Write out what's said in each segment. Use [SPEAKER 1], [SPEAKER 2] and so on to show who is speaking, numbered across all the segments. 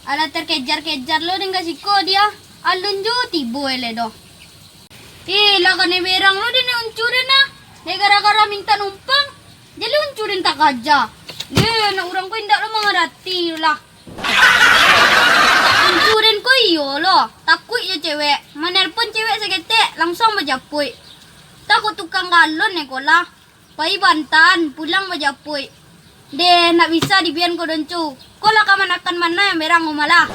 [SPEAKER 1] Ala terkejar-kejar lo dengan siko dia. Alun jo tibo ele do. Laga ni berang lo din uncurin na. Gara-gara minta numpang. Jadi uncurin tak aja. Na orang ko indak lo mengerti lah. Uncurin ko iyo lo. Takut ya cewek. Menelpon cewek seketek langsung berjapui. Takut tukang galon ko lah. Pai bantan pulang berjapui. Deh nak bisa dibian ko doncu. Ko lah kaman akan mana yang berang malah.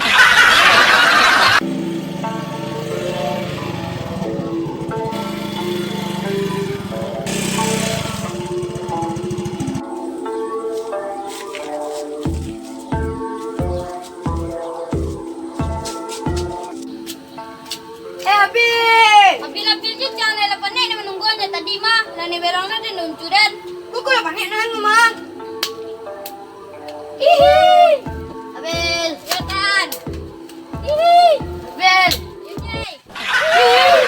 [SPEAKER 1] Abil je jangan lela panik ni menunggu anda tadi mah. Lani berang na din uncuran. Kuko lah panik na mah. Hihi. Abil, silakan. Hihi. Abil. Yujay. Hihi.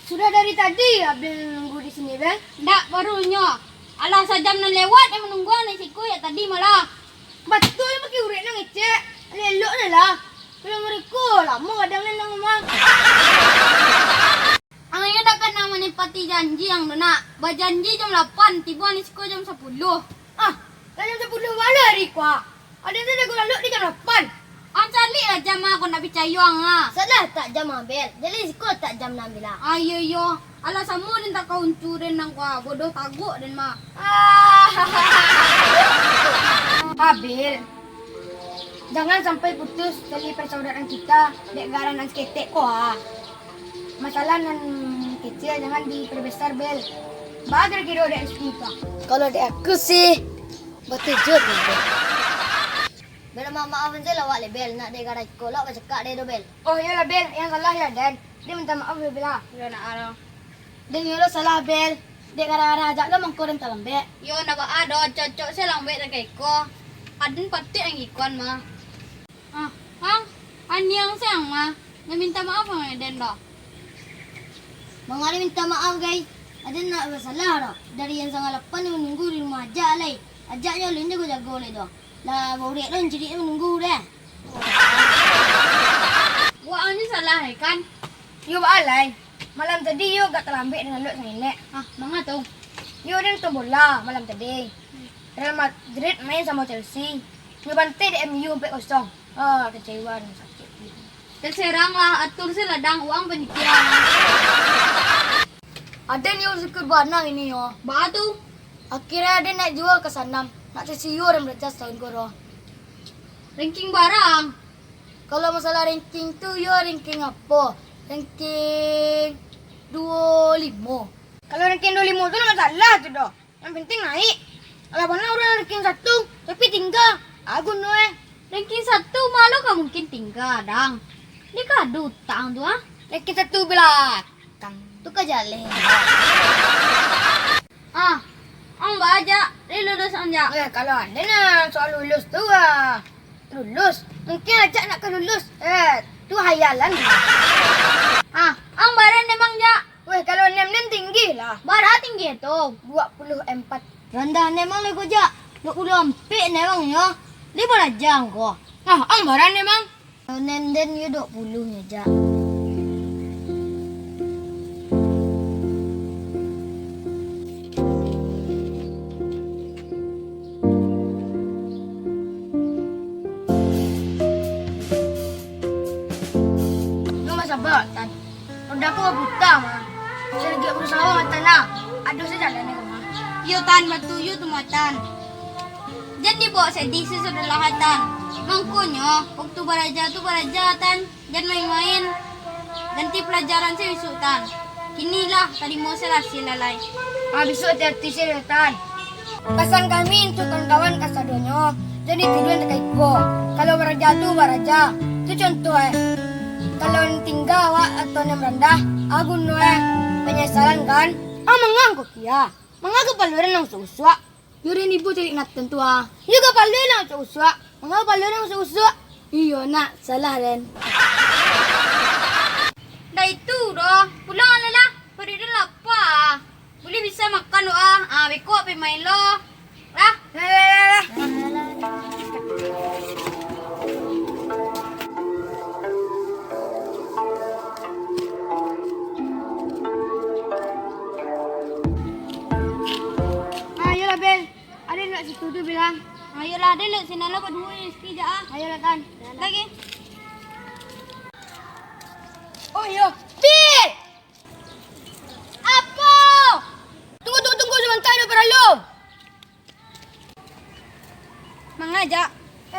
[SPEAKER 1] Sudah dari tadi Abil nunggu di sini, Bel? Ndak, barunya. Alah sajam na lewat yang menunggu anda siku ya tadi malah. Betul pakai urek na ngecek. Lelok na lah. Kalau mereka lama kadang nang mah. Ang iyo dapat na menepati janji yang nak. Berjanji jam 8, tiba ni sekolah jam 10. Dah jam 10 wala hari kuah. Ada tu dah lalu di jam 8. Ang cari lah jam aku nak percaya nga.
[SPEAKER 2] Salah tak jam Abel. Jadi sekolah tak jam 6 bila.
[SPEAKER 1] Ayo. Alah sama din tak kau uncurin nang kuah. Bodoh taguk din mah.
[SPEAKER 3] Abil, jangan sampai putus tali persaudaraan kita dek garanan seketek ko ha. Masalah nan kecil jangan diperbesar, Bel. Bagar kira dek kita.
[SPEAKER 2] Kalau dek aku sih bertujut ni Bel. Bel maafin saya lawak le Bel. Nak dek garai ko lawak cakap dek do Bel.
[SPEAKER 3] Oh iyalah Bel, yang salah ya Dan. Dia minta maaf Bel lah.
[SPEAKER 1] Yo nak ano.
[SPEAKER 3] Dan yo salah Bel. Dek gara-gara ajak lo mangkoren talambek.
[SPEAKER 1] Yo nak ada cocok saya lambat tak kau. Adin pati ang ikon mah. Anyang sayang mah. Dia minta maaf sama Den dah.
[SPEAKER 2] Mangari minta maaf guys. Ada nak bersalah dah. Dari yang sangat lapan ni menunggu di rumah ajak lai. Ajaknya ulun jago jago lai dah. Lah borek dah jadi menunggu dah.
[SPEAKER 1] Wah ni salah kan?
[SPEAKER 3] Yo baalai. Malam tadi yo gak terlambat dengan lo nenek.
[SPEAKER 1] Mana tu?
[SPEAKER 3] Yo dan tu bola malam tadi. Real Madrid main sama Chelsea. Yo bantai di MU 4-0. Kecewa dan sakit.
[SPEAKER 1] Terserang lah atur si ladang uang penikiran.
[SPEAKER 3] Ada ni yo syukur banang ini yo.
[SPEAKER 1] Batu.
[SPEAKER 3] Akhirnya ada nak jual ke sana. Nak tersiu dan belajar setahun koro.
[SPEAKER 1] Ranking barang.
[SPEAKER 3] Kalau masalah ranking tu yo ranking apa? Ranking 25. Kalau ranking 25 tu nak masalah tu dah. Yang penting naik. Kalau mana orang ranking 1 tapi tinggal. Aku no
[SPEAKER 1] Ranking 1 malu kan mungkin tinggal dang. Ni kan ada utang tu
[SPEAKER 3] ranking 1 belakang. Tu ke jalan.
[SPEAKER 1] Ang baca, lulus anja.
[SPEAKER 3] Kalau ada nak soal lulus tu lulus. Mungkin ajak nak ke lulus. Tu hayalan.
[SPEAKER 1] Ang baran memang ja.
[SPEAKER 3] Kalau nem tinggi lah.
[SPEAKER 1] Bara tinggi tu.
[SPEAKER 3] 24.
[SPEAKER 2] Rendah memang le ko jak. 24 memang yo. 5 jam ko.
[SPEAKER 3] Ang baran memang.
[SPEAKER 2] Nenden yo 20 nya jak.
[SPEAKER 3] Sabar, Tan. Roda aku buta, mah. Saya lagi berusaha dengan tanah. Aduh, saya jalan ni, mah.
[SPEAKER 1] Yo tan matuyo tumatan. Jadi bawa sedih sudah lahatan. Mangkunyo, waktu baraja tan. Jangan main-main. Ganti pelajaran saya besok tan. Kinilah tadi mau saya lalai.
[SPEAKER 3] Besok hati-hati saya, Tan. Pesan kami untuk kawan-kawan kasadonyo. Jadi tujuan terkait ko. Kalau baraja tu baraja. Itu contoh Kalau tinggal atau yang rendah, aku penyesalan kan? Mengangguk ya. Mengangguk paluran yang susah. Yuri ibu cari nak tentu Juga paluran yang susah. Mengangguk paluran yang susah. Iyo nak salah Ren.
[SPEAKER 1] Dah itu dah. Pulang lah. Pergi dah lapar. Boleh bisa makan beko apa main lo. Lah. Wala si Tudo bilang.
[SPEAKER 2] Ayolah, dulu sinala berdua sekejap ah.
[SPEAKER 1] Ayo Tan.
[SPEAKER 2] Lagi.
[SPEAKER 3] Oh iya, Bil!
[SPEAKER 1] Apa?
[SPEAKER 3] Tunggu sebentar dulu para lu.
[SPEAKER 2] Mengajak.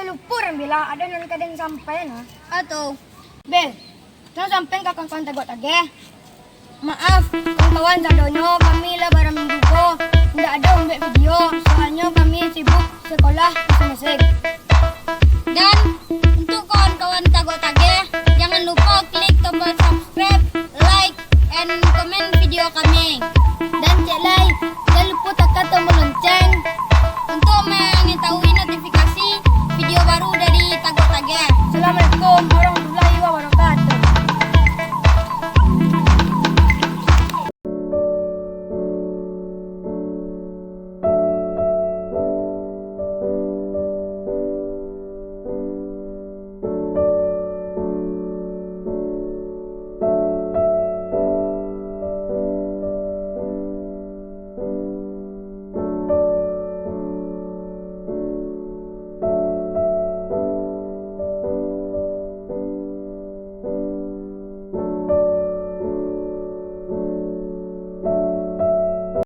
[SPEAKER 3] Lupur ang bilang ada nan kadang sampai na.
[SPEAKER 2] Atau.
[SPEAKER 3] Bel, jangan sampai kakang tagot age. Maaf, kawan sa donyo, kami lah barang minggu ko. Tidak ada umbek video, soalnya kami sibuk sekolah masing-masing.